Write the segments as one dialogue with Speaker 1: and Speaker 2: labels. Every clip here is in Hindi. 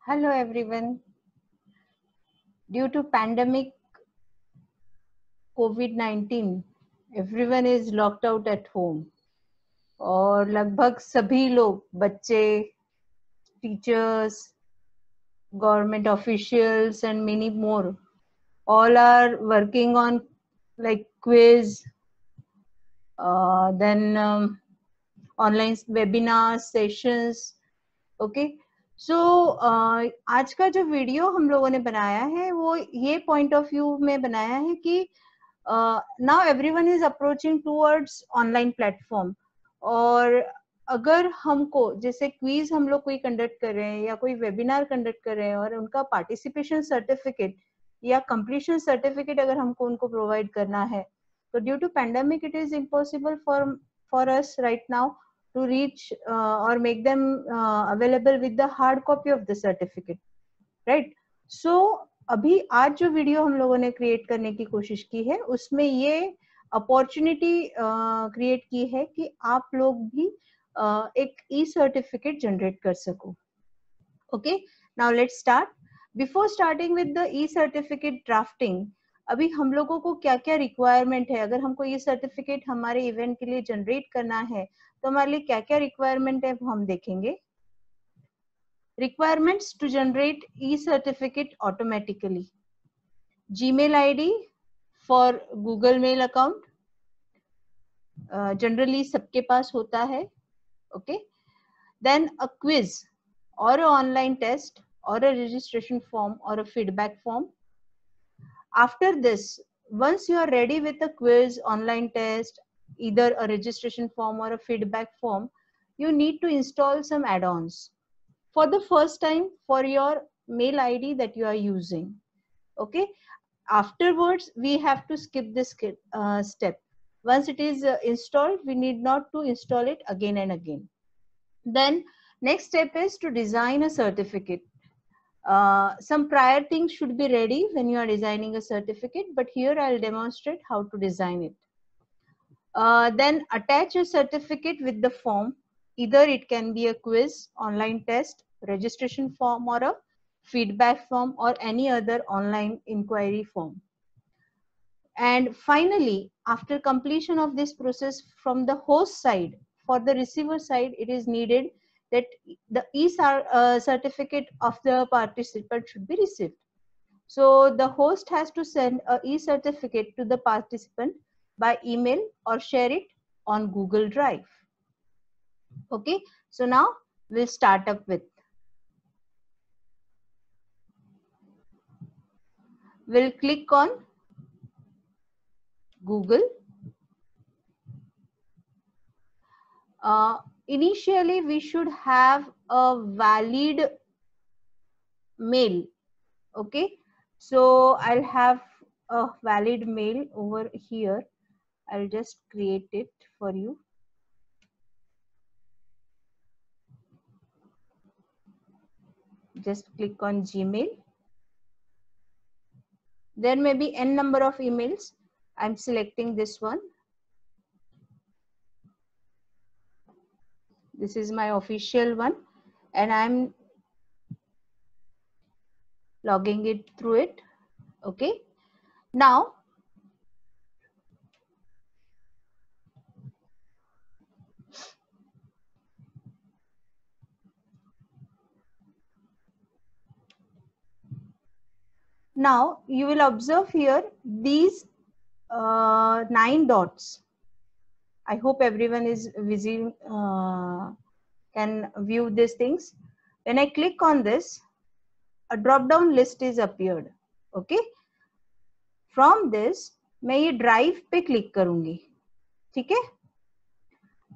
Speaker 1: Hello everyone. Due to pandemic COVID-19, everyone is locked out at home और लगभग सभी लोग बच्चे, teachers, government officials and many more all are working on like quiz, then online webinar sessions. Okay. सो आज का जो वीडियो हम लोगों ने बनाया है वो ये पॉइंट ऑफ व्यू में बनाया है कि now everyone is approaching towards online platform. और अगर हमको जैसे क्विज हम लोग कोई कंडक्ट कर रहे हैं या कोई वेबिनार कंडक्ट कर रहे हैं और उनका पार्टिसिपेशन सर्टिफिकेट या कंप्लीशन सर्टिफिकेट अगर हमको उनको प्रोवाइड करना है तो due to pandemic it is impossible for us right now to reach or make them available with the hard copy of the certificate, right? So अभी आज जो वीडियो हम लोगों ने क्रिएट करने की कोशिश की है उसमें ये अपॉर्चुनिटी क्रिएट की है कि आप लोग भी एक ई सर्टिफिकेट जनरेट कर सको। Okay, now let's start. Before starting with the E certificate drafting, अभी हम लोगों को क्या क्या रिक्वायरमेंट है, अगर हमको ये सर्टिफिकेट हमारे इवेंट के लिए जनरेट करना है तो हमारे लिए क्या क्या रिक्वायरमेंट है वो हम देखेंगे। Requirements to generate e certificate automatically: Gmail ID for Google mail account, generally सबके पास होता है। Okay, then a quiz or an online test or a registration form or a feedback form. After this, once you are ready with a quiz, online test, either a registration form or a feedback form, you need to install some add-ons for the first time for your mail ID that you are using. Okay, afterwards we have to skip this step. Once it is installed, we need not to install it again and again. Then next step is to design a certificate. Some prior things should be ready when you are designing a certificate, but here I'll demonstrate how to design it. Then attach a certificate with the form. Either it can be a quiz, online test, registration form, or a feedback form, or any other online inquiry form. And finally, after completion of this process from the host side, for the receiver side, it is needed that the certificate of the participant should be received. So the host has to send a e-certificate to the participant by email or share it on Google Drive. Okay, so now we'll start up with. We'll click on Google. Initially, we should have a valid mail. Okay, so I'll have a valid mail over here. I'll just create it for you. Just click on Gmail. There may be n number of emails. I'm selecting this one. This is my official one and I'm logging it through it. Okay, now you will observe here these 9 dots. I hope everyone is visible, can view these things. When I click on this, a drop down list is appeared. Okay, from this मैं ये ड्राइव पे क्लिक करूंगी. ठीक है,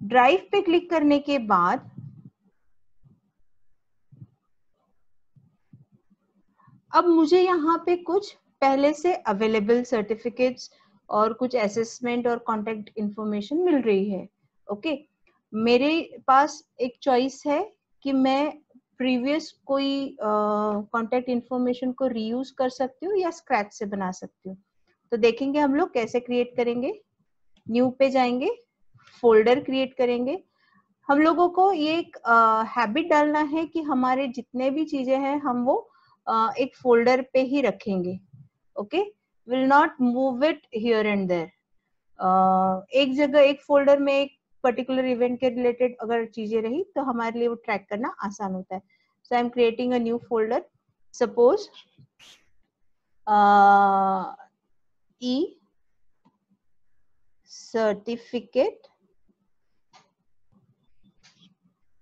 Speaker 1: ड्राइव पे क्लिक करने के बाद अब मुझे यहाँ पे कुछ पहले से अवेलेबल सर्टिफिकेट्स और कुछ असेसमेंट और कॉन्टेक्ट इंफॉर्मेशन मिल रही है. ओके, मेरे पास एक चॉइस है कि मैं प्रीवियस कोई कॉन्टेक्ट इंफॉर्मेशन को रीयूज कर सकती हूँ या स्क्रैच से बना सकती हूँ. तो देखेंगे हम लोग कैसे क्रिएट करेंगे. न्यू पे जाएंगे, फोल्डर क्रिएट करेंगे. हम लोगों को ये एक हैबिट डालना है कि हमारे जितने भी चीजें हैं हम वो एक फोल्डर पे ही रखेंगे. Okay, will not move it here and there. एक जगह एक फोल्डर में एक पर्टिकुलर इवेंट के रिलेटेड अगर चीजें रही तो हमारे लिए वो ट्रैक करना आसान होता है. So I am creating a new folder. Suppose e certificate.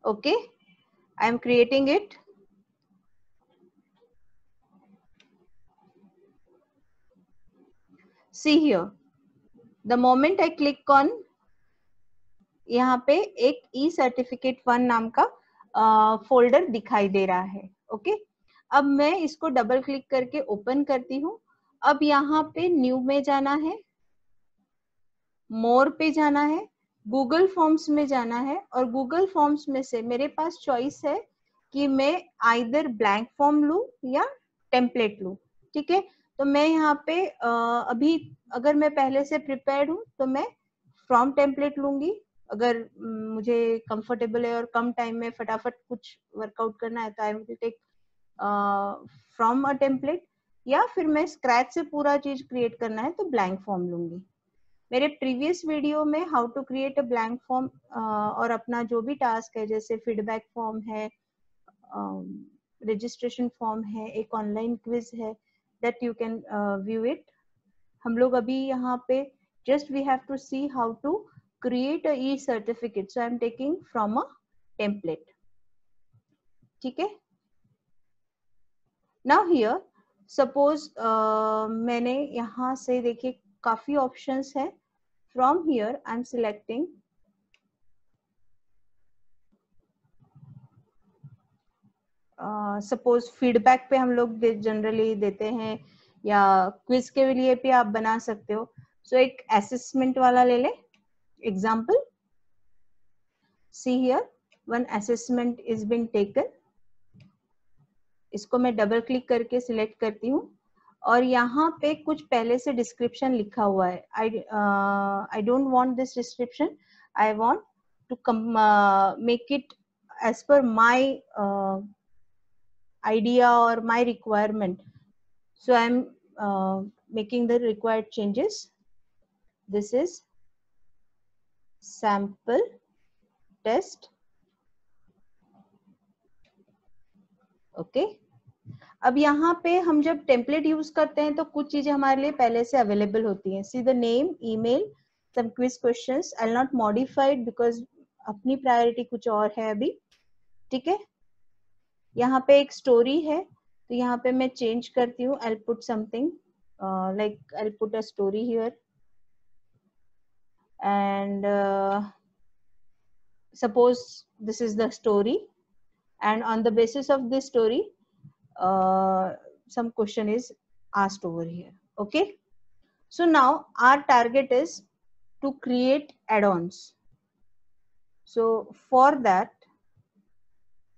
Speaker 1: Okay, I am creating it. See here, the moment I click on, यहाँ पे एक ई सर्टिफिकेट 1 नाम का फोल्डर दिखाई दे रहा है. ओके, अब मैं इसको डबल क्लिक करके ओपन करती हूँ. अब यहाँ पे न्यू में जाना है, मोर पे जाना है, गूगल फॉर्म्स में जाना है, और गूगल फॉर्म्स में से मेरे पास चॉइस है कि मैं आइदर ब्लैंक फॉर्म लूं या टेम्पलेट लूं. ठीक है, तो मैं यहाँ पे अभी अगर मैं पहले से प्रिपेयर्ड हूँ तो मैं फ्रॉम टेम्पलेट लूंगी. अगर मुझे कंफर्टेबल है और कम टाइम में फटाफट कुछ वर्कआउट करना है तो I will take from a template, या फिर मैं स्क्रैच से पूरा चीज क्रिएट करना है तो ब्लैंक फॉर्म लूंगी. मेरे प्रीवियस वीडियो में how to create a blank form और अपना जो भी टास्क है जैसे फीडबैक फॉर्म है, रजिस्ट्रेशन फॉर्म है, एक ऑनलाइन क्विज है, that you can view it. हम लोग अभी यहाँ पे just we have to see how to create a e-certificate. So I'm taking from a template. ठीक है. Now here suppose मैंने यहाँ से देखिए काफी options है. From here I'm selecting suppose feedback पे हम लोग जनरली देते हैं या क्विज के लिए भी आप बना सकते हो. So एक assessment वाला ले ले example. See here one assessment is being taken. इसको मैं डबल क्लिक करके सिलेक्ट करती हूँ और यहाँ पे कुछ पहले से डिस्क्रिप्शन लिखा हुआ है. I don't want this description. I want to make it as per my idea or my requirement. So I'm making the required changes. This is sample test. Okay. अब यहाँ पे हम जब टेम्पलेट यूज करते हैं तो कुछ चीजें हमारे लिए पहले से अवेलेबल होती हैं. See the name, email, some quiz questions. I will not modify it because अपनी प्रायोरिटी कुछ और है अभी. ठीक है. यहाँ पे एक स्टोरी है तो यहाँ पे मैं चेंज करती हूँ. I will put something like I will put a story here and suppose this is the story and on the basis of this story some question is asked over here. Okay, so now our target is to create add-ons. So for that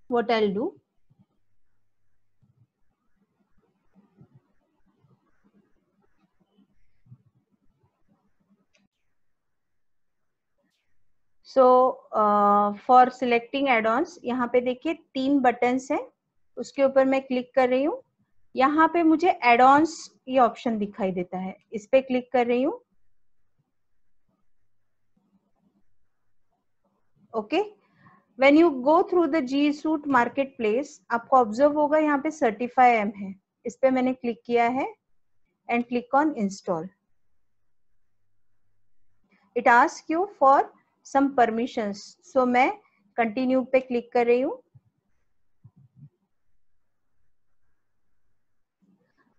Speaker 1: what I'll do, so for selecting add-ons यहाँ पे देखिए 3 बटन्स हैं, उसके ऊपर मैं क्लिक कर रही हूँ. यहाँ पे मुझे add-ons ये ऑप्शन दिखाई देता है, इस पे क्लिक कर रही हूँ. Okay, when you go through the G Suite marketplace आपको ऑब्जर्व होगा यहाँ पे सर्टिफाई एम है, इस पे मैंने क्लिक किया है and click on install. It ask you for some permissions, so मैं कंटिन्यू पे क्लिक कर रही हूँ.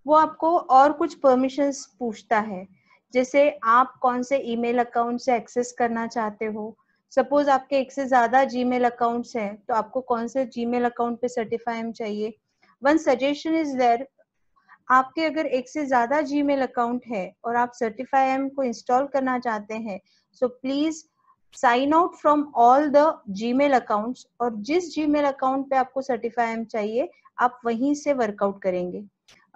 Speaker 1: वो आपको और कुछ परमिशंस पूछता है, जैसे आप कौन से ईमेल अकाउंट से एक्सेस करना चाहते हो. सपोज आपके एक से ज्यादा जीमेल अकाउंट्स हैं तो आपको कौन से जीमेल अकाउंट पे सर्टिफाई एम चाहिए. वन सजेशन इज देयर, आपके अगर एक से ज्यादा जीमेल अकाउंट है और आप सर्टिफाई एम को इंस्टॉल करना चाहते हैं, so please sign out from all the Gmail accounts, और जिस जीमेल अकाउंट पे आपको सर्टिफाई एम चाहिए आप वहीं से वर्कआउट करेंगे.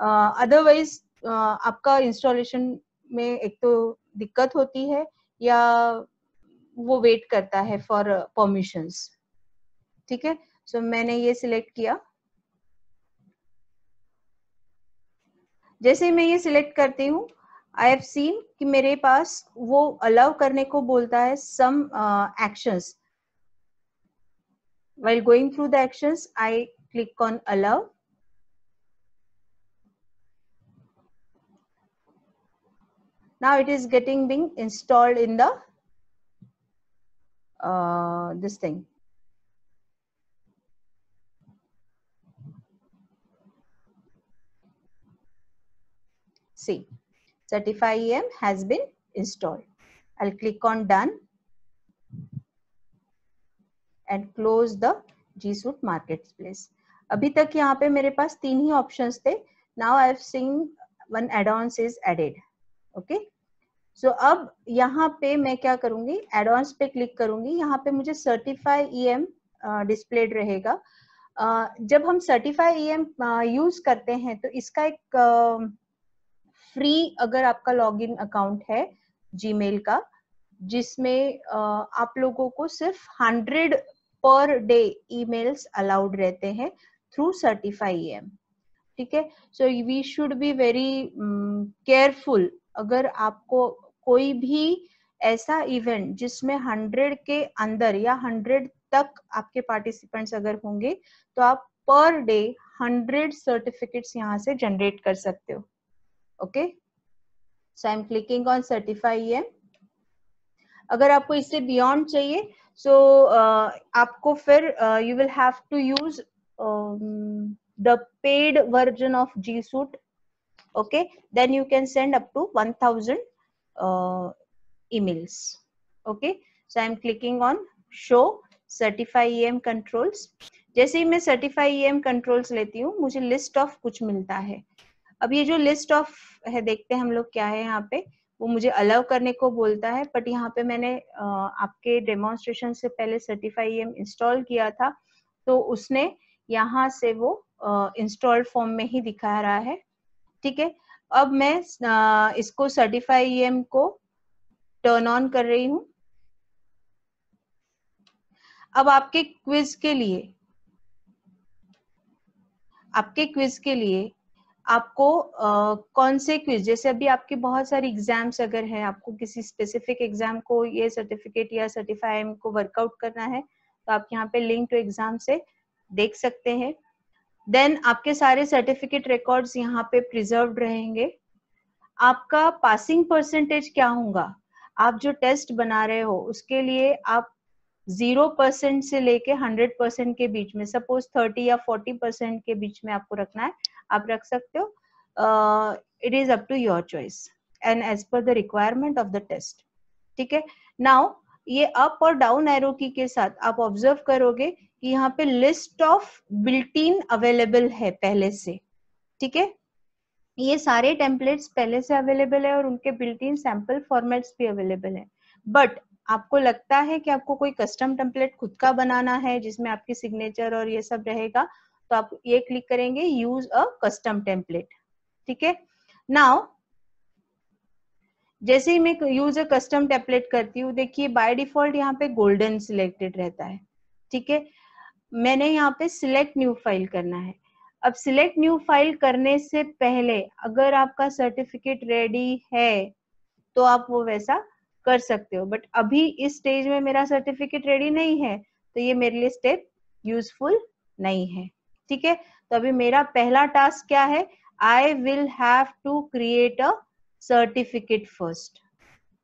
Speaker 1: अदरवाइज आपका इंस्टॉलेशन में एक तो दिक्कत होती है या वो वेट करता है फॉर परमिशंस, ठीक है। सो मैंने ये सिलेक्ट किया। जैसे मैं ये सिलेक्ट करती हूँ, आई हैव सीन कि मेरे पास वो अलाउ करने को बोलता है some actions. While going through the actions I click on allow. Now it is being installed in the this thing. See, Certify EM has been installed. I'll click on done and close the G Suite Marketplace. अभी तक यहाँ पे मेरे पास 3 ही options थे. Now I have seen one add-ons is added. Okay. So अब यहाँ पे मैं क्या करूंगी, add-ons पे क्लिक करूंगी. यहाँ पे मुझे Certify EM displayed रहेगा. जब हम Certify EM यूज करते हैं तो इसका एक फ्री अगर आपका लॉगिन अकाउंट है जीमेल का, जिसमें आप लोगों को सिर्फ 100 पर डे ईमेल्स अलाउड रहते हैं थ्रू Certify EM, ठीक है। So we should be very careful. अगर आपको कोई भी ऐसा इवेंट जिसमें 100 के अंदर या 100 तक आपके पार्टिसिपेंट्स अगर होंगे तो आप पर डे 100 सर्टिफिकेट्स यहाँ से जनरेट कर सकते हो। Okay, so I M clicking on Certify EM। अगर आपको इससे बियॉन्ड चाहिए सो आपको फिर you will have to use the paid version of G Suite. Okay, then you can send up to 1000 emails. Okay, so I am clicking on show Certify EM controls. जैसे ही मैं Certify EM controls लेती हूँ मुझे list of कुछ मिलता है। अब ये जो list of है देखते हैं हम लोग क्या है यहाँ पे, वो मुझे अलाउ करने को बोलता है। बट यहाँ पे मैंने आपके डेमोन्स्ट्रेशन से पहले Certify EM इंस्टॉल किया था तो उसने यहाँ से वो इंस्टॉल्ड फॉर्म में ही दिखा रहा है, ठीक है। अब मैं इसको Certify EM को टर्न ऑन कर रही हूँ। अब आपके क्विज के लिए आपको कौन से क्विज, जैसे अभी आपके बहुत सारी एग्जाम्स अगर है, आपको किसी स्पेसिफिक एग्जाम को ये सर्टिफिकेट या Certify EM को वर्कआउट करना है तो आप यहाँ पे लिंक टू एग्जाम से देख सकते हैं। देन आपके सारे सर्टिफिकेट रिकॉर्ड्स यहाँ पे प्रिजर्व्ड रहेंगे। आपका पासिंग परसेंटेज क्या होगा, आप जो टेस्ट बना रहे हो उसके लिए आप 0% से लेके 100% के बीच में, सपोज 30 या 40% के बीच में आपको रखना है, आप रख सकते हो। It is up to your choice and as per the requirement of the test, ठीक है। नाउ ये अप और डाउन एरो की के साथ आप ऑब्जर्व करोगे कि यहाँ पे लिस्ट ऑफ बिल्ट-इन अवेलेबल है पहले से, ठीक है। ये सारे टेम्पलेट्स पहले से अवेलेबल है और उनके बिल्ट-इन सैंपल फॉर्मेट्स भी अवेलेबल है। बट आपको लगता है कि आपको कोई कस्टम टेम्पलेट खुद का बनाना है जिसमें आपकी सिग्नेचर और ये सब रहेगा तो आप ये क्लिक करेंगे यूज अ कस्टम टेम्पलेट, ठीक है। नाउ जैसे ही मैं यूज अ कस्टम टेम्पलेट करती हूँ, देखिए बाय डिफॉल्ट यहाँ पे गोल्डन सिलेक्टेड रहता है, ठीक है। मैंने यहाँ पे सिलेक्ट न्यू फाइल करना है। अब सिलेक्ट न्यू फाइल करने से पहले अगर आपका सर्टिफिकेट रेडी है तो आप वो वैसा कर सकते हो, बट अभी इस स्टेज में मेरा सर्टिफिकेट रेडी नहीं है तो ये मेरे लिए स्टेप यूजफुल नहीं है, ठीक है। तो अभी मेरा पहला टास्क क्या है, I will have to create a certificate first,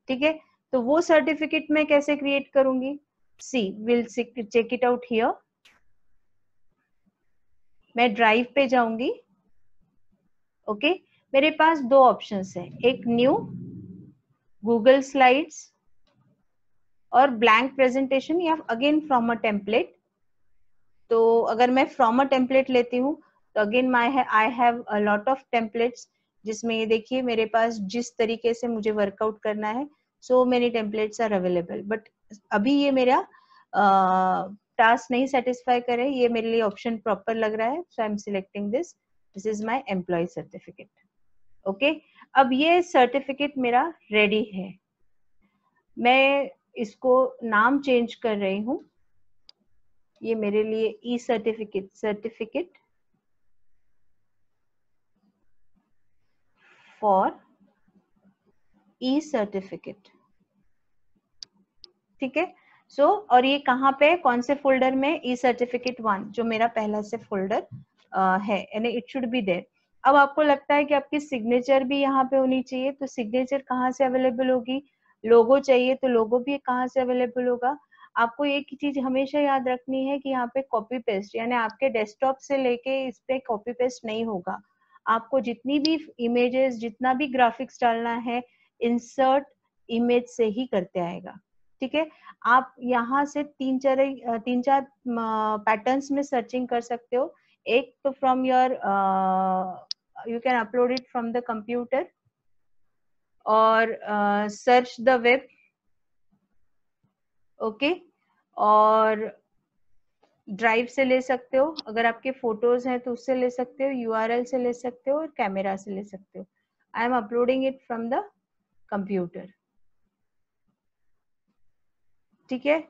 Speaker 1: ठीक है। तो वो सर्टिफिकेट मैं कैसे क्रिएट करूंगी, see will check it out here. मैं ड्राइव पे जाऊंगी। ओके, मेरे पास दो ऑप्शंस है, एक न्यू गूगल स्लाइड्स और ब्लैंक प्रेजेंटेशन या अगेन फ्रॉम अ टेम्पलेट। तो अगर मैं फ्रॉम अ टेम्पलेट लेती हूँ तो again I have a lot of templates, जिसमें ये देखिए मेरे पास जिस तरीके से मुझे वर्कआउट करना है so many templates are available. But अभी ये मेरा टास्क नहीं सेटिस्फाई करे, ये मेरे लिए ऑप्शन प्रॉपर लग रहा है, so I am selecting this is my employ certificate. Okay, अब ये सर्टिफिकेट मेरा रेडी है। मैं इसको नाम चेंज कर रही हूँ, ये मेरे लिए e certificate, certificate for e certificate, ठीक है। सो और ये कहाँ पे, कौन से फोल्डर में, ई सर्टिफिकेट 1 जो मेरा पहला से फोल्डर है, यानी इट शुड बी देयर। अब आपको लगता है कि आपकी सिग्नेचर भी यहाँ पे होनी चाहिए, तो सिग्नेचर कहाँ से अवेलेबल होगी, लोगो चाहिए तो लोगो भी कहाँ से अवेलेबल होगा। आपको एक चीज हमेशा याद रखनी है कि यहाँ पे कॉपी पेस्ट, यानी आपके डेस्कटॉप से लेके इस पे कॉपी पेस्ट नहीं होगा। आपको जितनी भी इमेजेस, जितना भी ग्राफिक्स डालना है, इंसर्ट इमेज से ही करते आएगा, ठीक है। आप यहाँ से तीन चार पैटर्न्स में सर्चिंग कर सकते हो। एक तो from your, you can upload it from the computer और सर्च द वेब, ओके, और ड्राइव से ले सकते हो, अगर आपके फोटोज हैं तो उससे ले सकते हो, यूआरएल से ले सकते हो और कैमरा से ले सकते हो। I am uploading it from the computer, ठीक है।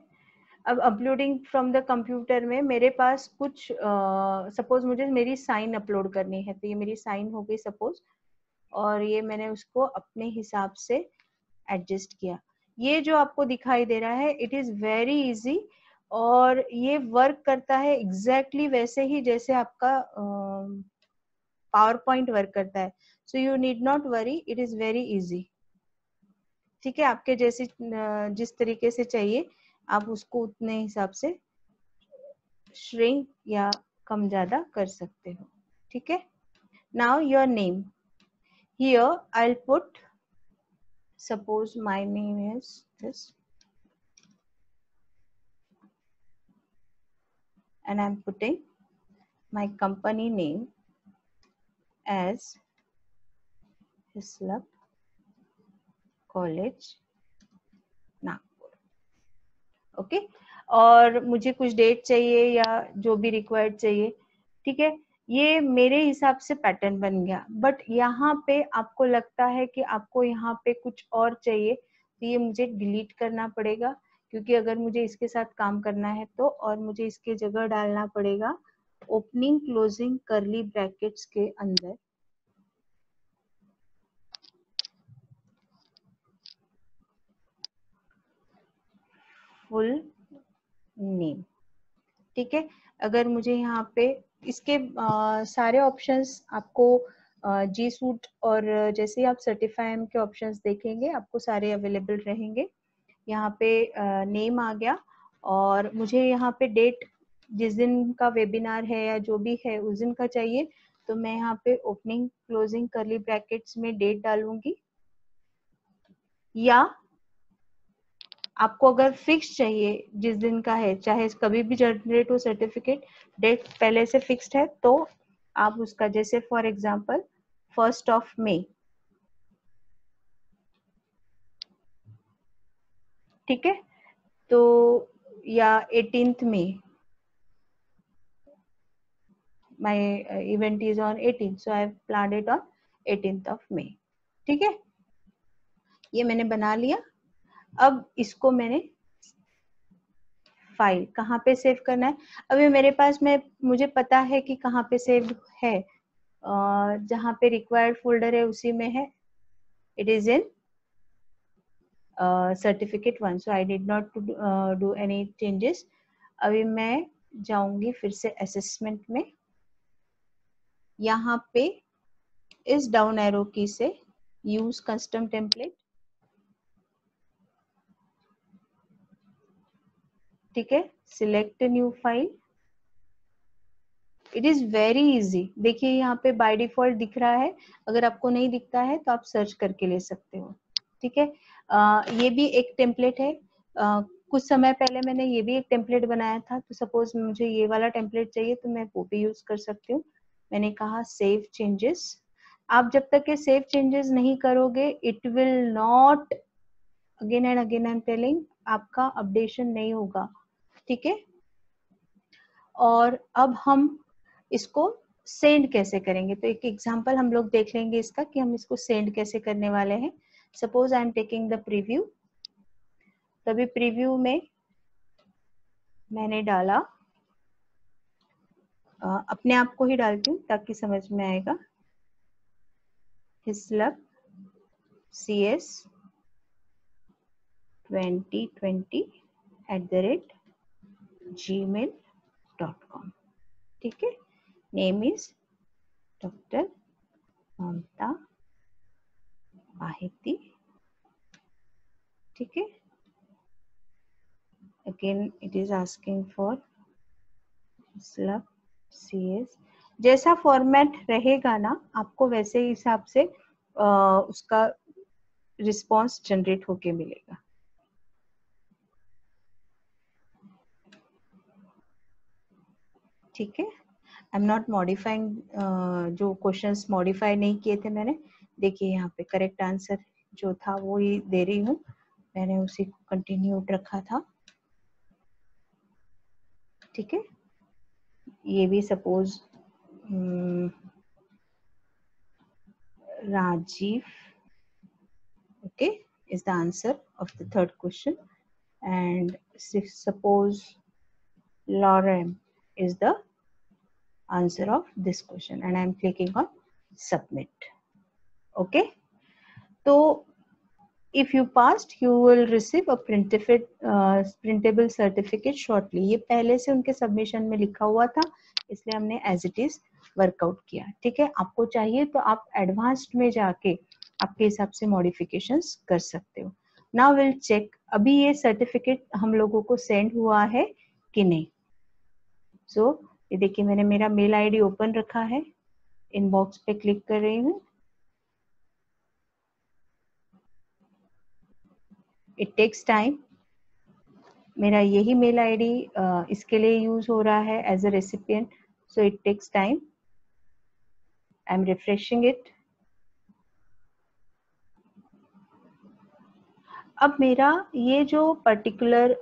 Speaker 1: अब अपलोडिंग फ्रॉम द कंप्यूटर में मेरे पास कुछ, सपोज मुझे मेरी साइन अपलोड करनी है, तो ये मेरी साइन हो गई सपोज, और ये मैंने उसको अपने हिसाब से एडजस्ट किया। ये जो आपको दिखाई दे रहा है, इट इज वेरी इजी, और ये वर्क करता है एग्जैक्टली वैसे ही जैसे आपका पावर पॉइंट वर्क करता है। So you need not worry, it is very easy, ठीक है। आपके जैसे जिस तरीके से चाहिए आप उसको उतने हिसाब से श्रिंक या कम ज्यादा कर सकते हो, ठीक है। Now your name, here I will put, suppose my name is this and I'm putting my company name as Hislop College Nagpur, okay. और मुझे कुछ डेट चाहिए या जो भी रिक्वायर्ड चाहिए, ठीक है। ये मेरे हिसाब से पैटर्न बन गया, बट यहाँ पे आपको लगता है कि आपको यहाँ पे कुछ और चाहिए, तो ये मुझे डिलीट करना पड़ेगा, क्योंकि अगर मुझे इसके साथ काम करना है तो, और मुझे इसके जगह डालना पड़ेगा ओपनिंग क्लोजिंग करली ब्रैकेट्स के अंदर फुल नेम, ठीक है। अगर मुझे यहाँ पे इसके सारे ऑप्शंस आपको जी सूट और जैसे ही आप सर्टिफाइम के ऑप्शंस देखेंगे आपको सारे अवेलेबल रहेंगे। यहाँ पे नेम आ गया, और मुझे यहाँ पे डेट, जिस दिन का वेबिनार है या जो भी है उस दिन का चाहिए, तो मैं यहाँ पे ओपनिंग क्लोजिंग करली ब्रैकेट्स में डेट डालूंगी, या आपको अगर फिक्स चाहिए जिस दिन का है, चाहे कभी भी जनरेट हो सर्टिफिकेट, डेट पहले से फिक्स्ड है तो आप उसका, जैसे फॉर एग्जांपल 1 मई, ठीक है, तो या 18 मई, my event is on 18, so I have planned it on 18th May, ठीक है। ये मैंने बना लिया। अब इसको मैंने फाइल कहाँ पे सेव करना है, अभी मेरे पास में, मुझे पता है कि कहाँ पे सेव है, जहाँ पे रिक्वायर्ड फोल्डर है उसी में है, it is in certificate 1, so I did not do any changes. अभी मैं जाऊंगी फिर से असेसमेंट में, यहाँ पे इस डाउन एरो की से यूज कस्टम टेम्पलेट, ठीक है, select new file, it is very easy. देखिए यहाँ पे बाय डिफॉल्ट दिख रहा है, अगर आपको नहीं दिखता है तो आप सर्च करके ले सकते हो, ठीक है। ये भी एक टेम्पलेट है, कुछ समय पहले मैंने ये भी एक टेम्पलेट बनाया था, तो सपोज मुझे ये वाला टेम्पलेट चाहिए तो मैं वो भी यूज कर सकती हूँ। मैंने कहा सेव चेंजेस, आप जब तक ये सेव चेंजेस नहीं करोगे it will not, again and again I am telling, आपका अपडेशन नहीं होगा, ठीक है। और अब हम इसको सेंड कैसे करेंगे, तो एक एग्जांपल हम लोग देख लेंगे इसका कि हम इसको सेंड कैसे करने वाले हैं। Suppose I am taking the preview, तभी प्रीव्यू में मैंने डाला, अपने आप को ही डालती हूँ ताकि समझ में आएगा, हिस्लप CS 2020@gmail.com। ठीक है, name is doctor Mamta Bahiti. ठीक है, again it is asking for Hislop CS। जैसा फॉर्मेट रहेगा ना, आपको वैसे हिसाब से उसका रिस्पॉन्स जनरेट होके मिलेगा। ठीक है, आई एम नॉट मॉडिफाइंग, जो क्वेश्चंस मॉडिफाई नहीं किए थे मैंने, देखिए यहाँ पे करेक्ट आंसर जो था वो ही दे रही हूँ, मैंने उसी को कंटिन्यूड रखा था। ठीक है, ये भी suppose Rajiv, okay, is the answer of the third question, and suppose Lauren is the answer of this question, and I am clicking on submit. Okay, so if you passed you will receive a printable certificate shortly. ये पहले से उनके सबमिशन में लिखा हुआ था, इसलिए हमने एज इट इज वर्कआउट किया। ठीक है, आपको चाहिए तो आप एडवांस्ड में जाके आपके हिसाब से मॉडिफिकेशंस कर सकते हो। नाउ विल चेक अभी ये सर्टिफिकेट हम लोगों को सेंड हुआ है कि नहीं। सो ये देखिए, मैंने मेरा मेल आईडी ओपन रखा है, इनबॉक्स पे क्लिक कर रही हूँ, इट टेक्स टाइम। मेरा यही मेल आईडी इसके लिए यूज हो रहा है as a recipient, so it takes time. I am refreshing it. अब मेरा ये जो पर्टिकुलर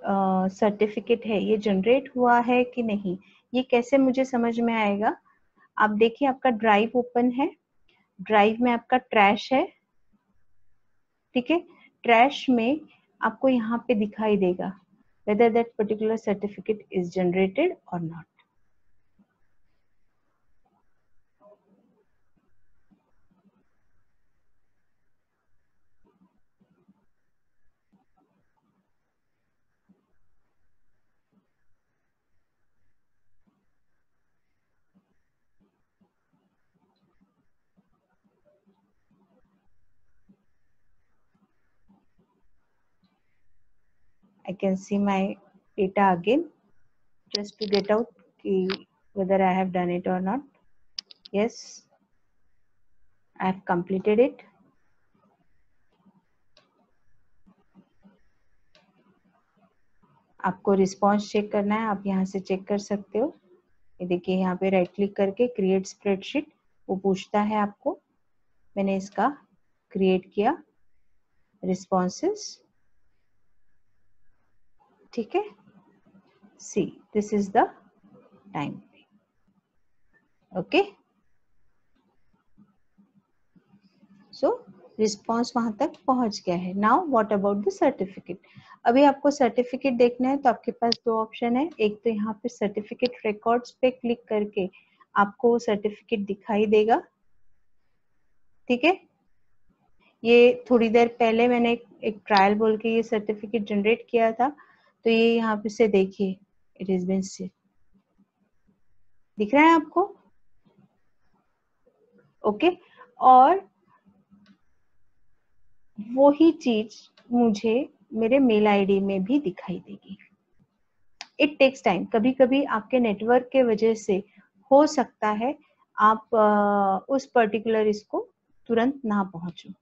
Speaker 1: सर्टिफिकेट है ये जनरेट हुआ है कि नहीं, ये कैसे मुझे समझ में आएगा। आप देखिए, आपका ड्राइव ओपन है, ड्राइव में आपका ट्रैश है। ठीक है, ट्रैश में आपको यहाँ पे दिखाई देगा whether that particular certificate is generated or not. I can see my data again just to get out whether I have done it or not. Yes, I have completed it. आपको रिस्पॉन्स चेक करना है, आप यहाँ से चेक कर सकते हो। ये देखिए, यहाँ पे राइट क्लिक करके क्रिएट स्प्रेडशीट, वो पूछता है आपको, मैंने इसका क्रिएट किया रिस्पॉन्सेस। ठीक है, see this is the time. Okay, so response वहां तक पहुंच गया है। Now what about the certificate. अभी आपको सर्टिफिकेट देखना है तो आपके पास दो ऑप्शन है, एक तो यहाँ पे सर्टिफिकेट रिकॉर्ड्स पे क्लिक करके आपको सर्टिफिकेट दिखाई देगा। ठीक है, ये थोड़ी देर पहले मैंने एक ट्रायल बोल के ये सर्टिफिकेट जनरेट किया था, तो ये यहाँ पे से देखिए, इट इज बीन सेव, दिख रहा है आपको। ओके, और वही चीज मुझे मेरे मेल आईडी में भी दिखाई देगी। इट टेक्स टाइम, कभी कभी आपके नेटवर्क के वजह से हो सकता है आप उस पर्टिकुलर इसको तुरंत ना पहुंचो,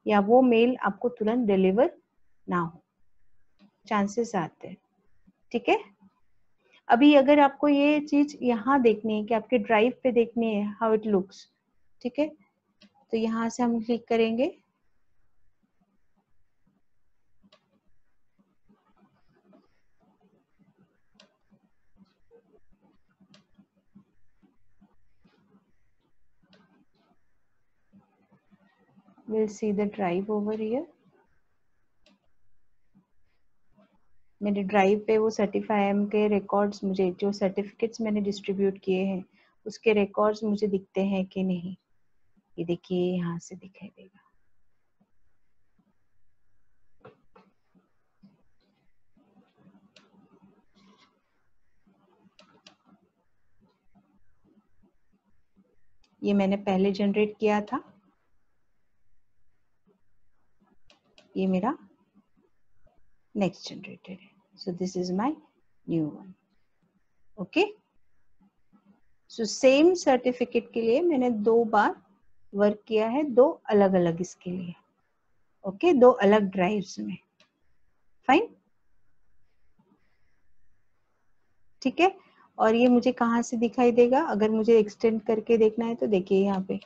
Speaker 1: या वो मेल आपको तुरंत डिलीवर ना हो, चांसेस आते हैं। ठीक है, अभी अगर आपको ये चीज यहाँ देखनी है कि आपके ड्राइव पे देखनी है हाउ इट लुक्स, ठीक है, तो यहाँ से हम क्लिक करेंगे, we'll see the drive over here. मेरे ड्राइव पे वो सर्टिफाई के रिकॉर्ड्स, मुझे जो सर्टिफिकेट्स मैंने डिस्ट्रीब्यूट किए हैं उसके रिकॉर्ड्स मुझे दिखते हैं कि नहीं। ये देखिए यहाँ से दिखाई देगा। ये मैंने पहले जनरेट किया था, ये मेरा नेक्स्ट जनरेटेड है। So this is my new one. Okay, so same certificate के लिए मैंने 2 बार वर्क किया है, 2 अलग अलग इसके लिए। ओके, 2 अलग ड्राइव्स में। फाइन, ठीक है। और ये मुझे कहाँ से दिखाई देगा? अगर मुझे एक्सटेंड करके देखना है तो देखिए यहाँ पे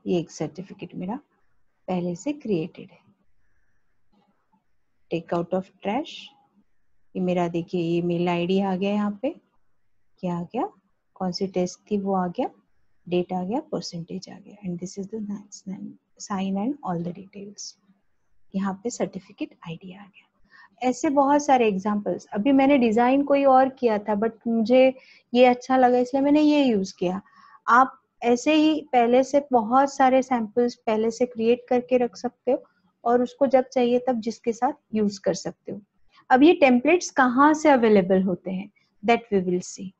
Speaker 1: ये एक सर्टिफिकेट मेरा पहले से क्रिएटेड है। टेक आउट ऑफ ट्रैश, ये मेरा देखिए ये मेल आईडी आ गया, यहाँ पे क्या आ गया, कौन सी टेस्ट थी वो आ गया, डेट आ गया, परसेंटेज आ गया, and this is the sign and all the details. यहाँ पे सर्टिफिकेट आईडी आ गया। ऐसे बहुत सारे एग्जांपल्स। अभी मैंने डिजाइन कोई और किया था बट मुझे ये अच्छा लगा इसलिए मैंने ये यूज किया। आप ऐसे ही पहले से बहुत सारे सैंपल्स पहले से क्रिएट करके रख सकते हो और उसको जब चाहिए तब जिसके साथ यूज कर सकते हो। अब ये टेम्पलेट्स कहाँ से अवेलेबल होते हैं, दैट वी विल सी।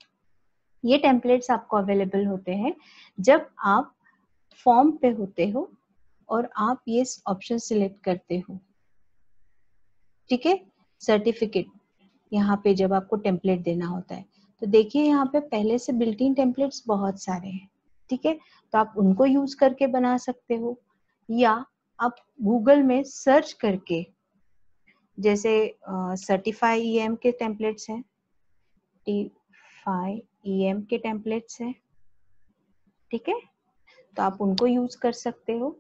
Speaker 1: ये टेम्पलेट्स आपको अवेलेबल होते हैं जब आप फॉर्म पे होते हो और आप ये ऑप्शन सिलेक्ट करते हो, ठीक है। सर्टिफिकेट, यहाँ पे जब आपको टेम्पलेट देना होता है तो देखिए यहाँ पे पहले से बिल्ट इन टेम्पलेट्स बहुत सारे हैं, ठीक है। तो आप उनको यूज करके बना सकते हो या आप गूगल में सर्च करके, जैसे सर्टिफाई ईएम के टेम्पलेट्स हैं, सर्टिफाई ईएम के टेम्पलेट्स हैं, ठीक है, तो आप उनको यूज कर सकते हो,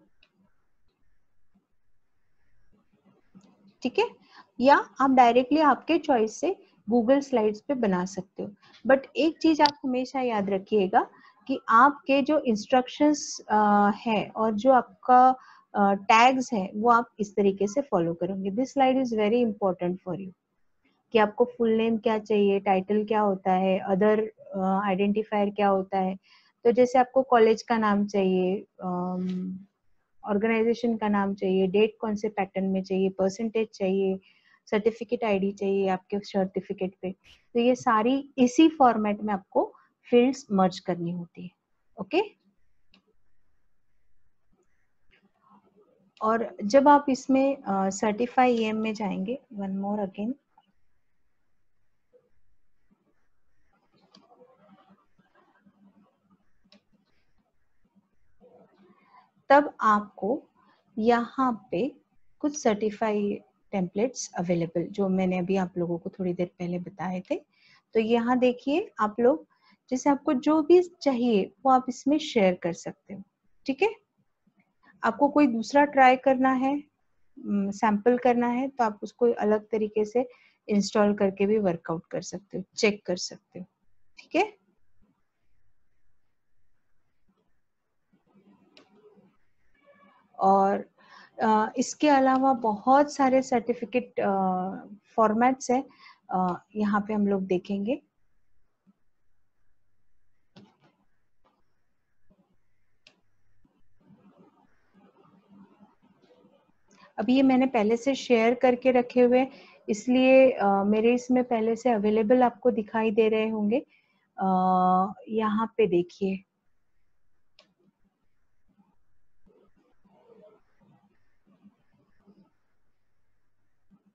Speaker 1: ठीक है। या आप डायरेक्टली आपके चॉइस से गूगल स्लाइड्स पे बना सकते हो। बट एक चीज आप हमेशा याद रखिएगा कि आपके जो इंस्ट्रक्शंस है और जो आपका टैग्स है वो आप इस तरीके से फॉलो करोगे। This slide is very important for you कि आपको फुल नेम क्या चाहिए, टाइटल क्या होता है, अदर आइडेंटिफायर क्या होता है। तो जैसे आपको कॉलेज का नाम चाहिए, ऑर्गेनाइजेशन का नाम चाहिए, डेट कौन से पैटर्न में चाहिए, परसेंटेज चाहिए, सर्टिफिकेट आईडी चाहिए आपके सर्टिफिकेट पे, तो ये सारी इसी फॉर्मेट में आपको फील्ड्स मर्ज करनी होती है। ओके, और जब आप इसमें सर्टिफाई ईएम में जाएंगे, वन मोर अगेन, तब आपको यहाँ पे कुछ सर्टिफाई टेम्पलेट्स अवेलेबल, जो मैंने अभी आप लोगों को थोड़ी देर पहले बताए थे। तो यहाँ देखिए आप लोग, जैसे आपको जो भी चाहिए वो आप इसमें शेयर कर सकते हो, ठीक है। आपको कोई दूसरा ट्राई करना है, सैंपल करना है, तो आप उसको अलग तरीके से इंस्टॉल करके भी वर्कआउट कर सकते हो, चेक कर सकते हो, ठीक है। और इसके अलावा बहुत सारे सर्टिफिकेट फॉर्मेट्स हैं, यहाँ पे हम लोग देखेंगे। अभी ये मैंने पहले से शेयर करके रखे हुए, इसलिए मेरे इसमें पहले से अवेलेबल आपको दिखाई दे रहे होंगे। यहाँ पे देखिए,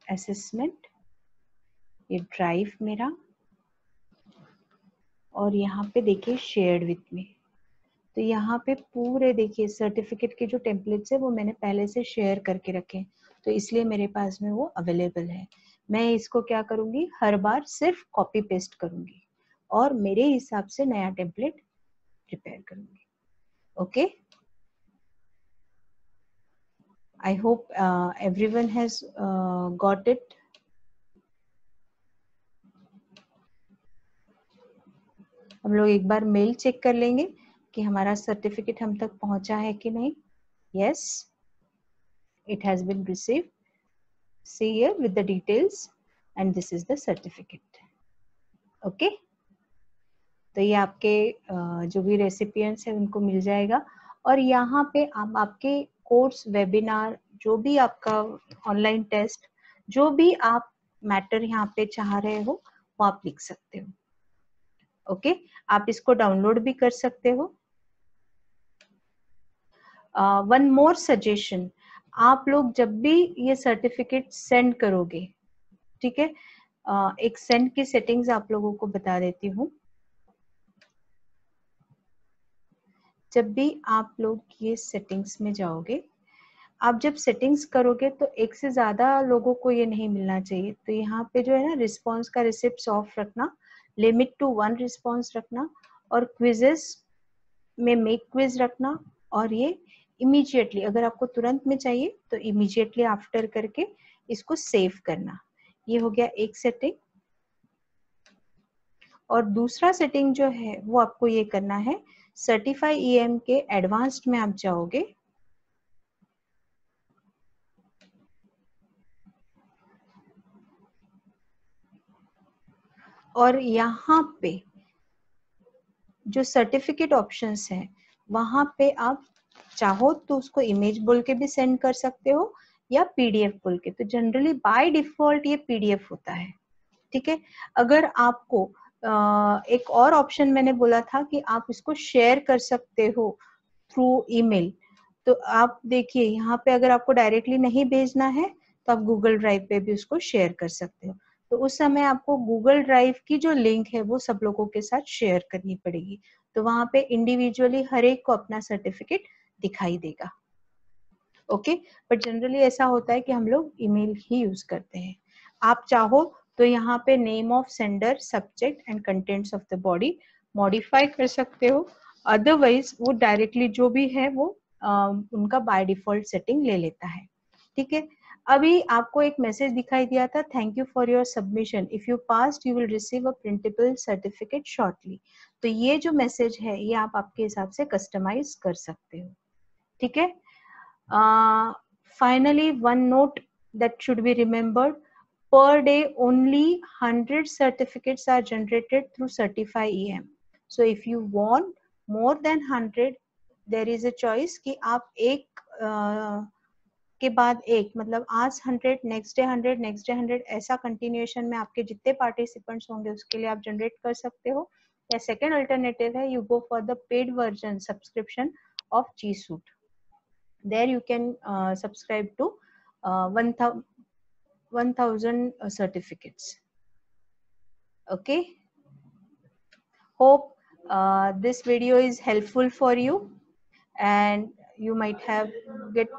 Speaker 1: असेसमेंट, ये ड्राइव मेरा, और यहाँ पे देखिए शेयर्ड विथ मी। तो यहाँ पे पूरे देखिए सर्टिफिकेट के जो टेम्पलेट्स है वो मैंने पहले से शेयर करके रखे हैं, तो इसलिए मेरे पास में वो अवेलेबल है। मैं इसको क्या करूंगी, हर बार सिर्फ कॉपी पेस्ट करूंगी और मेरे हिसाब से नया टेम्पलेट प्रिपेयर करूंगी। Okay, I hope everyone has got it. हम लोग एक बार मेल चेक कर लेंगे कि हमारा सर्टिफिकेट हम तक पहुंचा है कि नहीं। Yes, it has been received. see here with the details, and this is the certificate. Okay तो ये आपके जो भी रेसिपिएंट्स हैं उनको मिल जाएगा। और यहाँ पे आप आपके कोर्स, वेबिनार, जो भी आपका ऑनलाइन टेस्ट, जो भी आप मैटर यहाँ पे चाह रहे हो वो आप लिख सकते हो। ओके आप इसको डाउनलोड भी कर सकते हो। वन मोर सजेशन, आप लोग जब भी ये सर्टिफिकेट सेंड करोगे, ठीक है, एक सेंड की सेटिंग्स आप लोगों को बता देती हूँ। जब भी आप लोग ये सेटिंग्स में जाओगे, आप जब सेटिंग्स करोगे तो एक से ज्यादा लोगों को ये नहीं मिलना चाहिए। तो यहाँ पे जो है ना, रिस्पॉन्स का रिसिप्ट ऑफ रखना, लिमिट टू 1 रिस्पॉन्स रखना, और क्विजेस में मेक क्विज रखना, और ये इमीडिएटली, अगर आपको तुरंत में चाहिए तो इमीडिएटली आफ्टर करके इसको सेव करना। ये हो गया एक सेटिंग। और दूसरा सेटिंग जो है वो आपको ये करना है, सर्टिफाई ईएम के एडवांस्ड में आप जाओगे, और यहाँ पे जो सर्टिफिकेट ऑप्शंस हैं वहां पे आप चाहो तो उसको इमेज बोल के भी सेंड कर सकते हो या पीडीएफ बोल के। तो जनरली बाय डिफॉल्ट ये पीडीएफ होता है, ठीक है। अगर आपको एक और ऑप्शन मैंने बोला था कि आप इसको शेयर कर सकते हो थ्रू ईमेल, तो आप देखिए यहाँ पे अगर आपको डायरेक्टली नहीं भेजना है तो आप गूगल ड्राइव पे भी उसको शेयर कर सकते हो। तो उस समय आपको गूगल ड्राइव की जो लिंक है वो सब लोगों के साथ शेयर करनी पड़ेगी, तो वहां पे इंडिविजुअली हर एक को अपना सर्टिफिकेट दिखाई देगा। ओके बट जनरली ऐसा होता है कि हम लोग ईमेल ही यूज करते हैं। आप चाहो तो यहाँ पे name of sender, subject and contents of the body modify कर सकते हो, अदरवाइज वो डायरेक्टली जो भी है वो उनका बाय डिफॉल्ट सेटिंग ले लेता है, ठीक है। अभी आपको एक मैसेज दिखाई दिया था, thank you for your submission, if you passed you will receive a printable certificate shortly. तो ये जो मैसेज है ये आप आपके हिसाब से कस्टमाइज कर सकते हो, ठीक है। Finally, one note that should be remembered: per day, only 100 certificates are generated through Certify EM. So, if you want more than 100, there is a choice कि आप एक के बाद एक, मतलब आज 100, नेक्स्ट डे 100, नेक्स्ट डे 100, ऐसा कंटिन्यूएशन में आपके जितने पार्टिसिपेंट्स होंगे उसके लिए आप जनरेट कर सकते हो। या सेकेंड अल्टरनेटिव है, you go for the paid version subscription of G Suite. There you can subscribe to 1000 certificates. Okay, hope this video is helpful for you and you might have get